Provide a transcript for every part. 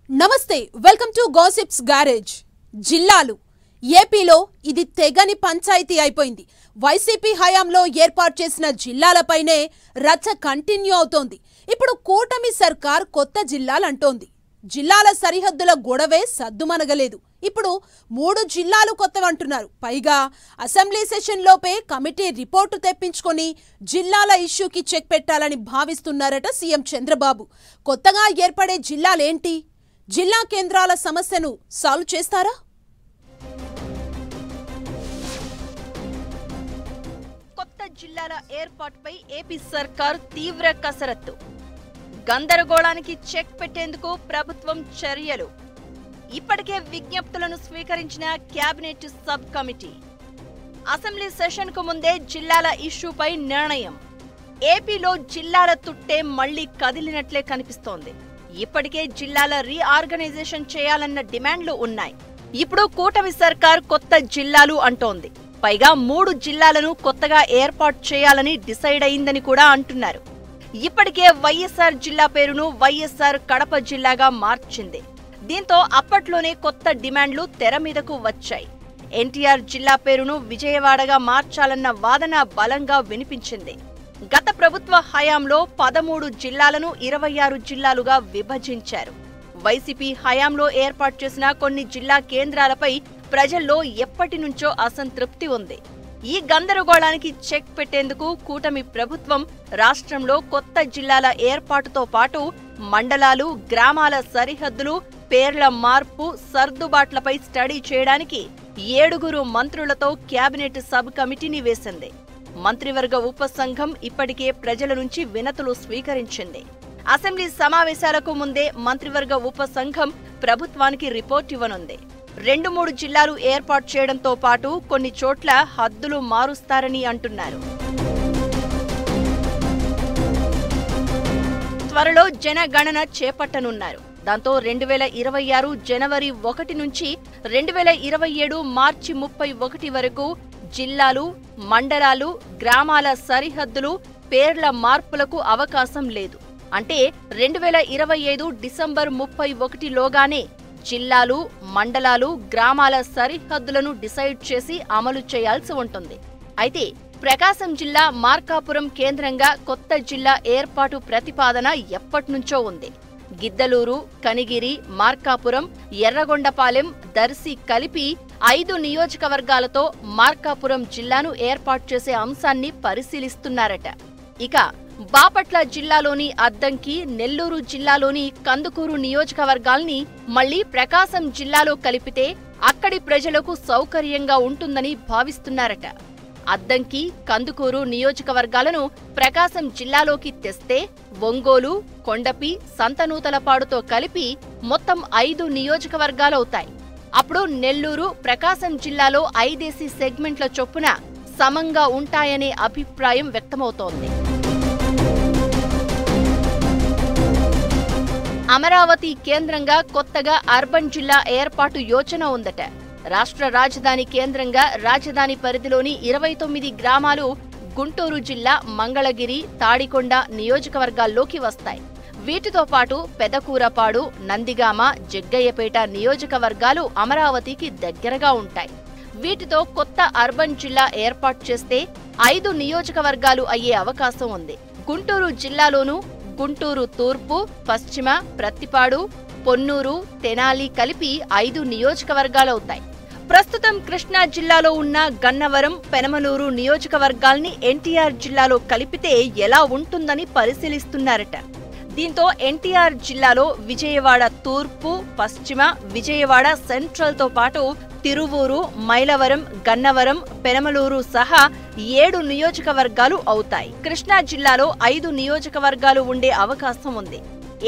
నమస్తే welcome to gossips garage. జిల్లాలు ఏపీలో ఇది తెగని పంచాయతీ అయిపోయింది. వైసీపీ హయాంలో ఏర్పాటు చేసిన జిల్లాలపైనే రచ్చ కంటిన్యూ అవుతోంది. ఇప్పుడు కూటమి సర్కార్ కొత్త జిల్లాలు అంటోంది. జిల్లాల సరిహద్దుల గొడవే సద్దుమనగలేదు. ఇప్పుడు 3 జిల్లాలు కొత్తవంటున్నారు. పైగా అసెంబ్లీ సెషన్ లోపే కమిటీ రిపోర్టు తెప్పించుకొని జిల్లాల ఇష్యూకి చెక్ పెట్టాలని భావిస్తున్నారట సీఎం చంద్రబాబు. కొత్తగా ఏర్పడే జిల్లాలేంటి? జిల్లా కేంద్రాల సమస్యను సాల్వ్ చేస్తారా? కొత్త జిల్లాల ఏర్పాటుపై ఏపీ సర్కార్ తీవ్ర కసరత్తు. గందరగోళానికి చెక్ పెట్టేందుకు ప్రభుత్వం చర్యలు. ఇప్పటికే విజ్ఞప్తులను స్వీకరించిన కేబినెట్ సబ్ కమిటీ. అసెంబ్లీ సెషన్కు ముందే జిల్లాల ఇష్యూపై నిర్ణయం. ఏపీలో జిల్లాల తుట్టే మళ్లీ కదిలినట్లే కనిపిస్తోంది. ఇప్పటికే జిల్లాల రీఆర్గనైజేషన్ చేయాలన్న డిమాండ్లు ఉన్నాయి. ఇప్పుడు కూటమి సర్కార్ కొత్త జిల్లాలు అంటోంది. పైగా 3 జిల్లాలను కొత్తగా ఏర్పాటు చేయాలని డిసైడ్ అయిందని కూడా అంటున్నారు. ఇప్పటికే వైఎస్ఆర్ జిల్లా పేరును వైఎస్ఆర్ కడప జిల్లాగా మార్చింది. దీంతో అప్పట్లోనే కొత్త డిమాండ్లు తెర మీదకు వచ్చాయి. ఎన్టీఆర్ జిల్లా పేరును విజయవాడగా మార్చాలన్న వాదన బలంగా వినిపించింది. గత ప్రభుత్వ హయాంలో 13 జిల్లాలను 26 జిల్లాలుగా విభజించారు. వైసీపీ హయాంలో ఏర్పాటు చేసిన కొన్ని జిల్లా కేంద్రాలపై ప్రజల్లో ఎప్పటి నుంచో అసంతృప్తి ఉంది. ఈ గందరగోళానికి చెక్ పెట్టేందుకు కూటమి ప్రభుత్వం రాష్ట్రంలో కొత్త జిల్లాల ఏర్పాటుతో పాటు మండలాలు, గ్రామాల సరిహద్దులు, పేర్ల మార్పు, సర్దుబాట్లపై స్టడీ చేయడానికి 7 మంత్రులతో కేబినెట్ సబ్ కమిటీని వేసింది. మంత్రివర్గ ఉపసంఘం ఇప్పటికే ప్రజల నుంచి వినతులు స్వీకరించింది. అసెంబ్లీ సమావేశాలకు ముందే మంత్రివర్గ ఉపసంఘం ప్రభుత్వానికి రిపోర్ట్ ఇవ్వనుంది. 2-3 జిల్లాలు ఏర్పాటు చేయడంతో పాటు కొన్ని చోట్ల హద్దులు మారుస్తారని అంటున్నారు. త్వరలో జనగణన చేపట్టనున్నారు. దాంతో 2026 జనవరి 1 నుంచి 2027 మార్చి 31 వరకు జిల్లాలు, మండలాలు, గ్రామాల సరిహద్దులు, పేర్ల మార్పులకు అవకాశం లేదు. అంటే 2025 డిసెంబర్ 31 లోగానే జిల్లాలు, మండలాలు, గ్రామాల సరిహద్దులను డిసైడ్ చేసి అమలు చేయాల్సి ఉంటుంది. అయితే ప్రకాశం జిల్లా మార్కాపురం కేంద్రంగా కొత్త జిల్లా ఏర్పాటు ప్రతిపాదన ఎప్పట్నుంచో ఉంది. గిద్దలూరు, కనిగిరి, మార్కాపురం, ఎర్రగొండపాలెం, దర్శి కలిపి 5 నియోజకవర్గాలతో మార్కాపురం జిల్లాను ఏర్పాటు చేసే అంశాన్ని పరిశీలిస్తున్నారట. ఇక బాపట్ల జిల్లాలోని అద్దంకి, నెల్లూరు జిల్లాలోని కందుకూరు నియోజకవర్గాల్ని మళ్లీ ప్రకాశం జిల్లాలో కలిపితే అక్కడి ప్రజలకు సౌకర్యంగా ఉంటుందని భావిస్తున్నారట. అద్దంకి, కందుకూరు నియోజకవర్గాలను ప్రకాశం జిల్లాలోకి తెస్తే ఒంగోలు, కొండపి, సంతనూతలపాడుతో కలిపి మొత్తం 5 నియోజకవర్గాలవుతాయి. అప్పుడు నెల్లూరు, ప్రకాశం జిల్లాలో 5 సెగ్మెంట్ల చొప్పున సమంగా ఉంటాయనే అభిప్రాయం వ్యక్తమవుతోంది. అమరావతి కేంద్రంగా కొత్తగా అర్బన్ జిల్లా ఏర్పాటు యోచన ఉందట. రాష్ట్ర రాజధాని కేంద్రంగా రాజధాని పరిధిలోని 29 గ్రామాలు గుంటూరు జిల్లా మంగళగిరి, తాడికొండ నియోజకవర్గాల్లోకి వస్తాయి. వీటితో పాటు పెదకూరపాడు, నందిగామ, జగ్గయ్యపేట నియోజకవర్గాలు అమరావతికి దగ్గరగా ఉంటాయి. వీటితో కొత్త అర్బన్ జిల్లా ఏర్పాటు చేస్తే 5 నియోజకవర్గాలు అయ్యే అవకాశం ఉంది. గుంటూరు జిల్లాలోనూ గుంటూరు తూర్పు, పశ్చిమ, ప్రత్తిపాడు, పొన్నూరు, తెనాలి కలిపి 5 నియోజకవర్గాలవుతాయి. ప్రస్తుతం కృష్ణా జిల్లాలో ఉన్న గన్నవరం, పెనమలూరు నియోజకవర్గాల్ని ఎన్టీఆర్ జిల్లాలో కలిపితే ఎలా ఉంటుందని పరిశీలిస్తున్నారట. దీంతో ఎన్టీఆర్ జిల్లాలో విజయవాడ తూర్పు, పశ్చిమ, విజయవాడ సెంట్రల్తో పాటు తిరువూరు, మైలవరం, గన్నవరం, పెనమలూరు సహా 7 నియోజకవర్గాలు అవుతాయి. కృష్ణా జిల్లాలో 5 నియోజకవర్గాలు ఉండే అవకాశం ఉంది.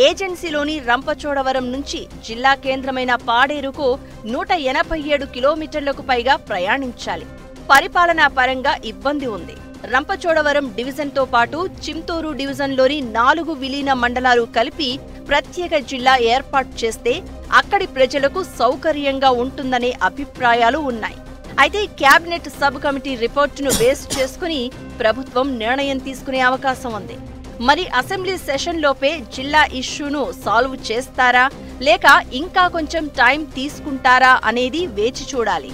ఏజెన్సీలోని రంపచోడవరం నుంచి జిల్లా కేంద్రమైన పాడేరుకు 187 కిలోమీటర్లకు పైగా ప్రయాణించాలి. పరిపాలనా పరంగా ఇబ్బంది ఉంది. రంపచోడవరం డివిజన్తో పాటు చింతూరు డివిజన్లోని 4 విలీన మండలాలు కలిపి ప్రత్యేక జిల్లా ఏర్పాటు చేస్తే అక్కడి ప్రజలకు సౌకర్యంగా ఉంటుందనే అభిప్రాయాలు ఉన్నాయి. అయితే కేబినెట్ సబ్ కమిటీ రిపోర్టును బేస్ చేసుకుని ప్రభుత్వం నిర్ణయం తీసుకునే అవకాశం ఉంది. మరి అసెంబ్లీ సెషన్ లోపే జిల్లా ఇష్యూను సాల్వ్ చేస్తారా లేక ఇంకా కొంచెం టైం తీసుకుంటారా అనేది వేచి చూడాలి.